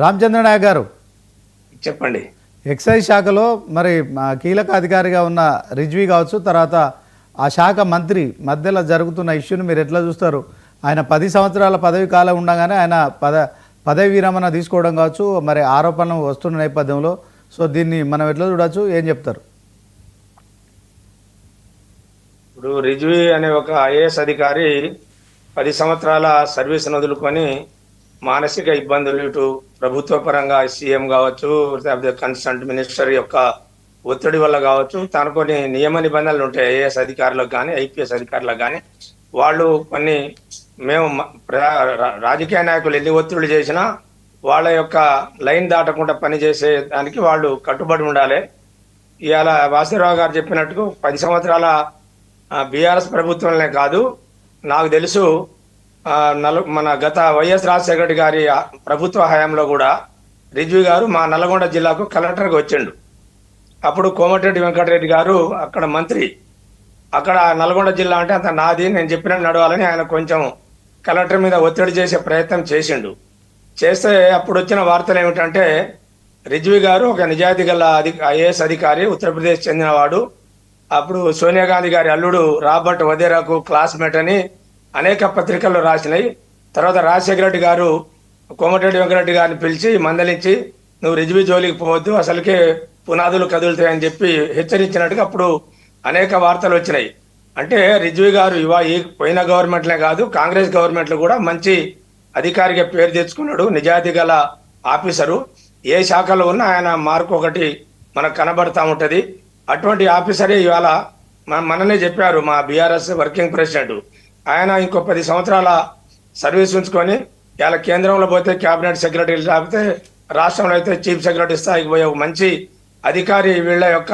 రామచంద్ర నాయక్ గారు చెప్పండి. ఎక్సైజ్ శాఖలో మరి కీలక అధికారిగా ఉన్న రిజ్వీ కావచ్చు, తర్వాత ఆ శాఖ మంత్రి మధ్యలో జరుగుతున్న ఇష్యూని మీరు ఎట్లా చూస్తారు? ఆయన 10 సంవత్సరాల పదవి కాలం ఉండగానే ఆయన పదవి విరమణ తీసుకోవడం కావచ్చు, మరి ఆరోపణలు వస్తున్న నేపథ్యంలో సో దీన్ని మనం ఎట్లా చూడవచ్చు, ఏం చెప్తారు? ఇప్పుడు రిజ్వీ అనే ఒక ఐఏఎస్ అధికారి 10 సంవత్సరాల సర్వీస్ వదులుకొని మానసిక ఇబ్బందులు, ఇటు ప్రభుత్వ పరంగా సీఎం కావచ్చు, లేకపోతే కన్సర్న్ మినిస్టర్ యొక్క ఒత్తిడి వల్ల కావచ్చు, తను కొన్ని నియమ నిబంధనలు ఉంటాయి ఐఏఎస్ అధికారులకు కానీ ఐపీఎస్ అధికారులకు కానీ. వాళ్ళు కొన్ని మేము రాజకీయ నాయకులు ఎన్ని ఒత్తిళ్లు చేసినా వాళ్ళ యొక్క లైన్ దాటకుండా పనిచేసే దానికి వాళ్ళు కట్టుబడి ఉండాలి. ఇవాళ వాసుదేవరావు గారు చెప్పినట్టు 10 సంవత్సరాల బీఆర్ఎస్ ప్రభుత్వంలోనే కాదు, నాకు తెలుసు మన గత వైఎస్ రాజశేఖర రెడ్డి గారి ప్రభుత్వ హయాంలో కూడా రిజ్వీ గారు మా నల్గొండ జిల్లాకు కలెక్టర్గా వచ్చిండు. అప్పుడు కోమటిరెడ్డి వెంకటరెడ్డి గారు అక్కడ మంత్రి. అక్కడ నల్గొండ జిల్లా అంటే అంత నాది, నేను చెప్పినట్టు నడవాలని ఆయన కొంచెం కలెక్టర్ మీద ఒత్తిడి చేసే ప్రయత్నం చేసిండు. చేస్తే అప్పుడు వచ్చిన వార్తలు ఏమిటంటే రిజ్వీ గారు ఒక నిజాయితీ గల ఐఏఎస్ అధికారి, ఉత్తరప్రదేశ్ చెందినవాడు. అప్పుడు సోనియా గాంధీ గారి అల్లుడు రాబర్ట్ వదేరాకు క్లాస్మేట్ అని అనేక పత్రికల్లో రాసినాయి. తర్వాత రాజశేఖర రెడ్డి గారు కోమటిరెడ్డి వెంకటరెడ్డి గారిని పిలిచి మందలించి, నువ్వు రిజ్వీ జోలికి పోవద్దు, అసలుకే పునాదులు కదులుతాయని చెప్పి హెచ్చరించినట్టుగా అప్పుడు అనేక వార్తలు వచ్చినాయి. అంటే రిజ్వీ గారు ఈ పోయిన గవర్నమెంట్లే కాదు, కాంగ్రెస్ గవర్నమెంట్లు కూడా మంచి అధికారిగా పేరు తెచ్చుకున్నాడు, నిజాయితీ గల ఆఫీసరు. ఏ శాఖలో ఉన్నా ఆయన మార్కు ఒకటి మనకు కనబడతా ఉంటది. అటువంటి ఆఫీసరే ఇవాళ మననే చెప్పారు మా బీఆర్ఎస్ వర్కింగ్ ప్రెసిడెంట్, ఆయన ఇంకో 10 సంవత్సరాల సర్వీస్ ఉంచుకొని ఇవాళ కేంద్రంలో పోతే క్యాబినెట్ సెక్రటరీ, లేకపోతే రాష్ట్రంలో అయితే చీఫ్ సెక్రటరీ స్థాయికి పోయే ఒక మంచి అధికారి. వీళ్ళ యొక్క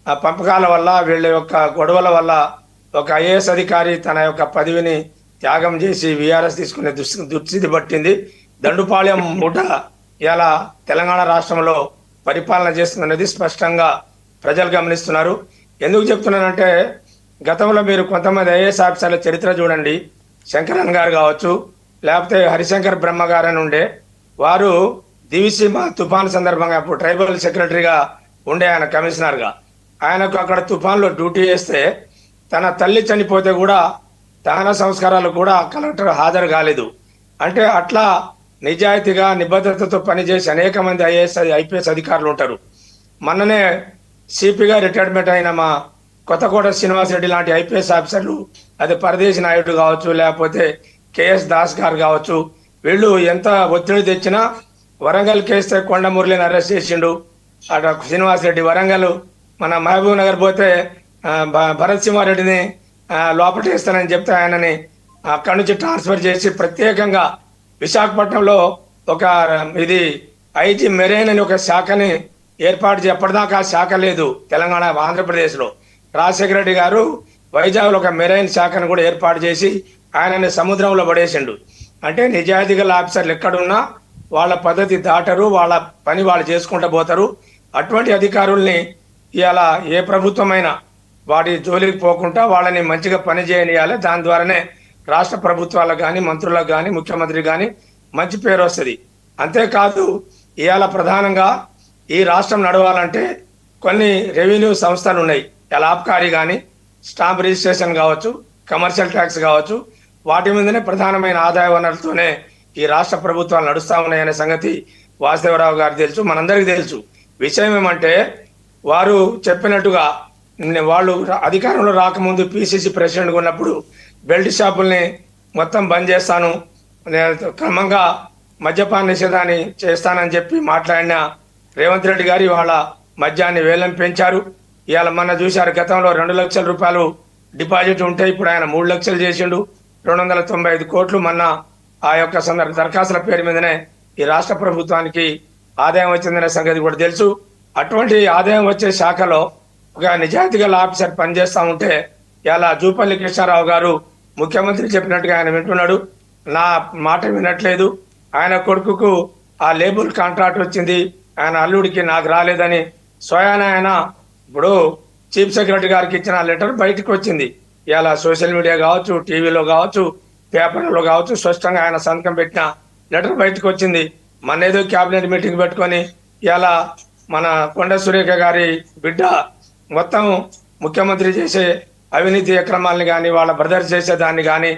పంపకాల వల్ల, వీళ్ళ యొక్క గొడవల వల్ల ఒక ఐఏఎస్ అధికారి తన యొక్క పదవిని త్యాగం చేసి బీఆర్ఎస్ తీసుకునే దుస్థితి పట్టింది. దండుపాళ్యం ముఠ ఇలా తెలంగాణ రాష్ట్రంలో పరిపాలన చేస్తుందనేది స్పష్టంగా ప్రజలు గమనిస్తున్నారు. ఎందుకు చెప్తున్నానంటే గతంలో మీరు కొంతమంది ఐఏఎస్ ఆఫీసర్ల చరిత్ర చూడండి. శంకరన్ గారు కావచ్చు, లేకపోతే హరిశంకర్ బ్రహ్మ గారు అని ఉండే వారు దివిసీమ తుఫాన్ సందర్భంగా అప్పుడు ట్రైబల్ సెక్రటరీగా ఉండే ఆయన కమిషనర్గా. ఆయనకు అక్కడ తుఫాన్లో డ్యూటీ చేస్తే తన తల్లి చనిపోతే కూడా దహన సంస్కారాలు కూడా కలెక్టర్ హాజరు కాలేదు. అంటే అట్లా నిజాయితీగా నిబద్ధతతో పనిచేసి అనేక మంది ఐపీఎస్ అధికారులు ఉంటారు. మొన్ననే సిపిగా రిటైర్మెంట్ అయిన మా కొత్తకోట శ్రీనివాసరెడ్డి లాంటి ఐపీఎస్ ఆఫీసర్లు, అది పరదేశి నాయుడు కావచ్చు, లేకపోతే కేఎస్ దాస్ గారు కావచ్చు, వీళ్ళు ఎంత ఒత్తిడి తెచ్చినా వరంగల్ కేస్తే కొండ మురళిని అరెస్ట్ చేసిండు. అటు శ్రీనివాసరెడ్డి వరంగల్, మన మహబూబ్ నగర్ పోతే భరత్ సింహారెడ్డిని లోపటేస్తానని చెప్తే ఆయనని అక్కడి నుంచి ట్రాన్స్ఫర్ చేసి ప్రత్యేకంగా విశాఖపట్నంలో ఒక ఇది ఐజీ మెరైన్ అని ఒక శాఖని ఏర్పాటు ఎప్పటిదాకా ఆ శాఖ లేదు తెలంగాణ ఆంధ్రప్రదేశ్లో. రాజశేఖర రెడ్డి గారు వైజాగ్లో ఒక మెరైన్ శాఖను కూడా ఏర్పాటు చేసి ఆయనని సముద్రంలో పడేసిండు. అంటే నిజాయితీ గల ఆఫీసర్లు ఎక్కడున్నా వాళ్ళ పద్ధతి దాటరు, వాళ్ళ పని వాళ్ళు చేసుకుంటూ పోతారు. అటువంటి అధికారుల్ని ఇవాళ ఏ ప్రభుత్వమైనా వాటి జోలికి పోకుండా వాళ్ళని మంచిగా పని చేయనియాలి. దాని ద్వారానే రాష్ట్ర ప్రభుత్వాలకు కానీ, మంత్రులకు కానీ, ముఖ్యమంత్రికి కానీ మంచి పేరు వస్తుంది. అంతేకాదు ఇవాళ ప్రధానంగా ఈ రాష్ట్రం నడవాలంటే కొన్ని రెవెన్యూ సంస్థలు ఉన్నాయి. ఇలా ఆబ్కారీ కానీ, స్టాంప్ రిజిస్ట్రేషన్ కావచ్చు, కమర్షియల్ ట్యాక్స్ కావచ్చు, వాటి మీదనే ప్రధానమైన ఆదాయ వనరులతోనే ఈ రాష్ట్ర ప్రభుత్వాలు నడుస్తూ ఉన్నాయనే సంగతి వాసుదేవరావు గారికి తెలుసు, మనందరికీ తెలుసు. విషయం ఏమంటే వారు చెప్పినట్టుగా వాళ్ళు అధికారంలో రాకముందు పిసిసి ప్రెసిడెంట్గా ఉన్నప్పుడు బెల్ట్ షాపుల్ని మొత్తం బంద్ చేస్తాను, క్రమంగా మద్యపాన నిషేధాన్ని చేస్తానని చెప్పి మాట్లాడిన రేవంత్ రెడ్డి గారు ఇవాళ మద్యాన్ని వేలం పెంచారు. ఇవాళ మొన్న చూశారు, గతంలో 2 లక్షల రూపాయలు డిపాజిట్ ఉంటే ఇప్పుడు ఆయన 3 లక్షలు చేసిండు. 295 కోట్లు మొన్న ఆ యొక్క దరఖాస్తుల పేరు మీదనే ఈ రాష్ట్ర ప్రభుత్వానికి ఆదాయం వచ్చిందనే సంగతి కూడా తెలుసు. అటువంటి ఆదాయం వచ్చే శాఖలో ఒక నిజాయితీ గల ఆఫీసర్ పనిచేస్తూ ఉంటే ఇలా జూపల్లి కృష్ణారావు గారు ముఖ్యమంత్రి చెప్పినట్టుగా ఆయన వింటున్నాడు, నా మాట వినట్లేదు. ఆయన కొడుకుకు ఆ లేబుల్ కాంట్రాక్ట్ వచ్చింది, ఆయన అల్లుడికి నాకు రాలేదని స్వయాన ఆయన ఇప్పుడు చీఫ్ సెక్రటరీ గారికి ఇచ్చిన లెటర్ బయటకు వచ్చింది. ఇలా సోషల్ మీడియా కావచ్చు, టీవీలో కావచ్చు, పేపర్లో కావచ్చు, స్పష్టంగా ఆయన సంతకం పెట్టిన లెటర్ బయటకు వచ్చింది. మన ఏదో క్యాబినెట్ మీటింగ్ పెట్టుకొని ఇలా మన కొండ సురేఖ గారి బిడ్డ మొత్తం ముఖ్యమంత్రి చేసే అవినీతి అక్రమాలని కానీ వాళ్ళ బ్రదర్ చేసే దాన్ని కానీ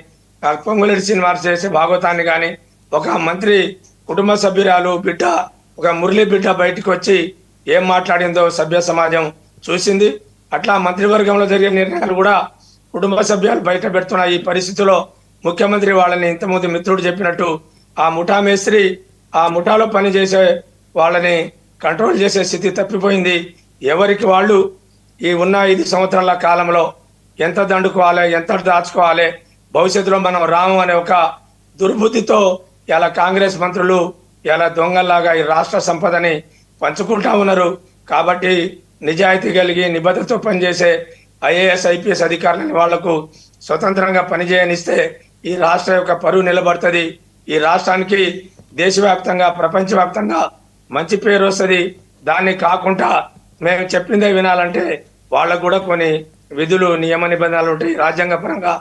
పొంగులేటి శ్రీనివాస్ చేసే భాగవతాన్ని కానీ ఒక మంత్రి కుటుంబ సభ్యురాలు బిడ్డ ఒక మురళి బిడ్డ బయటకు వచ్చి ఏం మాట్లాడిందో సభ్య సమాజం చూసింది. అట్లా మంత్రివర్గంలో జరిగే నిర్ణయాలు కూడా కుటుంబ సభ్యులు బయట పెడుతున్న ఈ పరిస్థితిలో ముఖ్యమంత్రి వాళ్ళని ఇంతకుముందు మిత్రుడు చెప్పినట్టు ఆ ముఠా మేస్త్రి ఆ ముఠాలో పనిచేసే వాళ్ళని కంట్రోల్ చేసే స్థితి తప్పిపోయింది. ఎవరికి వాళ్ళు ఈ ఉన్న 5 సంవత్సరాల కాలంలో ఎంత దండుకోవాలి, ఎంత దాచుకోవాలి, భవిష్యత్తులో మనం రాము అనే ఒక దుర్బుద్ధితో ఇలా కాంగ్రెస్ మంత్రులు ఇలా దొంగల్లాగా ఈ రాష్ట్ర సంపదని పంచుకుంటా ఉన్నారు. కాబట్టి నిజాయితీ కలిగి నిబద్ధతతో పనిచేసే ఐఏఎస్ ఐపీఎస్ అధికారులని వాళ్లకు స్వతంత్రంగా పనిచేయనిస్తే ఈ రాష్ట్ర యొక్క పరువు నిలబడుతుంది. ఈ రాష్ట్రానికి దేశవ్యాప్తంగా ప్రపంచవ్యాప్తంగా మంచి పేరు వస్తుంది. దాన్ని కాకుండా మేము చెప్పిందే వినాలంటే వాళ్ళకు కూడా కొన్ని విధులు నియమ నిబంధనలు ఉంటాయి. రాజ్యాంగ పరంగా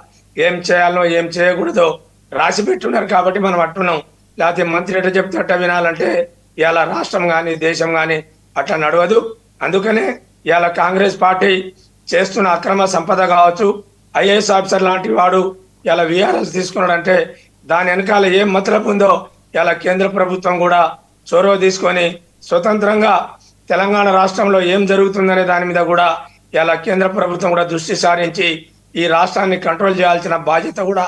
ఏం చేయాలో ఏం చేయకూడదో రాసి పెట్టున్నారు. కాబట్టి మనం అట్టున్నాం. లేకపోతే మంత్రి ఎట్లా చెప్తే అట్ట వినాలంటే ఇవాళ రాష్ట్రం కానీ దేశం కానీ అట్లా నడవదు. అందుకనే ఇవాళ కాంగ్రెస్ పార్టీ చేస్తున్న అక్రమ సంపద కావచ్చు, ఐఏఎస్ ఆఫీసర్ లాంటి వాడు ఇలా విఆర్ఎస్ తీసుకున్నాడంటే దాని వెనకాల ఏం మతలబు ఉందో ఇలా కేంద్ర ప్రభుత్వం కూడా చొరవ తీసుకొని స్వతంత్రంగా తెలంగాణ రాష్ట్రంలో ఏం జరుగుతుందనే దాని మీద కూడా ఇలా కేంద్ర ప్రభుత్వం కూడా దృష్టి సారించి ఈ రాష్ట్రాన్ని కంట్రోల్ చేయాల్సిన బాధ్యత కూడా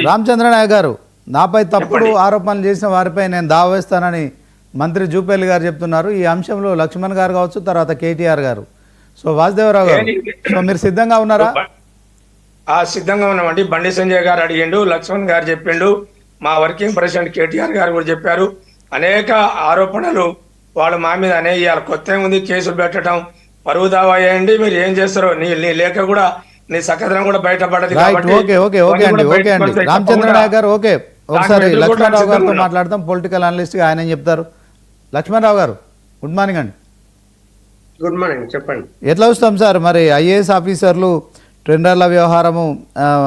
రామచంద్ర నాయక్ గారు నాపై తప్పుడు ఆరోపణలు చేసిన వారిపై నేను దావా వేస్తానని మంత్రి జూపల్లి గారు చెప్తున్నారు. ఈ అంశంలో లక్ష్మణ్ గారు కావచ్చు, తర్వాత కేటీఆర్ గారు. సో వాసుదేవరావు గారు, సో మీరు సిద్ధంగా ఉన్నారా? సిద్ధంగా ఉన్నామండి. బండి సంజయ్ గారు అడిగిండు, లక్ష్మణ్ గారు చెప్పిండు, మా వర్కింగ్ ప్రెసిడెంట్ కేటీఆర్ గారు కూడా చెప్పారు. అనేక ఆరోపణలు వాళ్ళు మా మీద ఇవాళ కొత్త ఉంది, కేసులు పెట్టడం, పరువు దావా వేయండి, మీరు ఏం చేస్తారో నీ లేక కూడా నీ సకదనం కూడా బయటపడదు. రామచంద్ర నాయక్ గారు ఓకే, ఒకసారి లక్ష్మణరావు గారితో మాట్లాడతాం. పొలిటికల్ అనలిస్ట్ గా ఆయన చెప్తారు. లక్ష్మణరావు గారు గుడ్ మార్నింగ్ అండి. గుడ్ మార్నింగ్, చెప్పండి. ఎట్లా వస్తాం సార్ మరి ఐఏఎస్ ఆఫీసర్లు టెండర్ల వ్యవహారము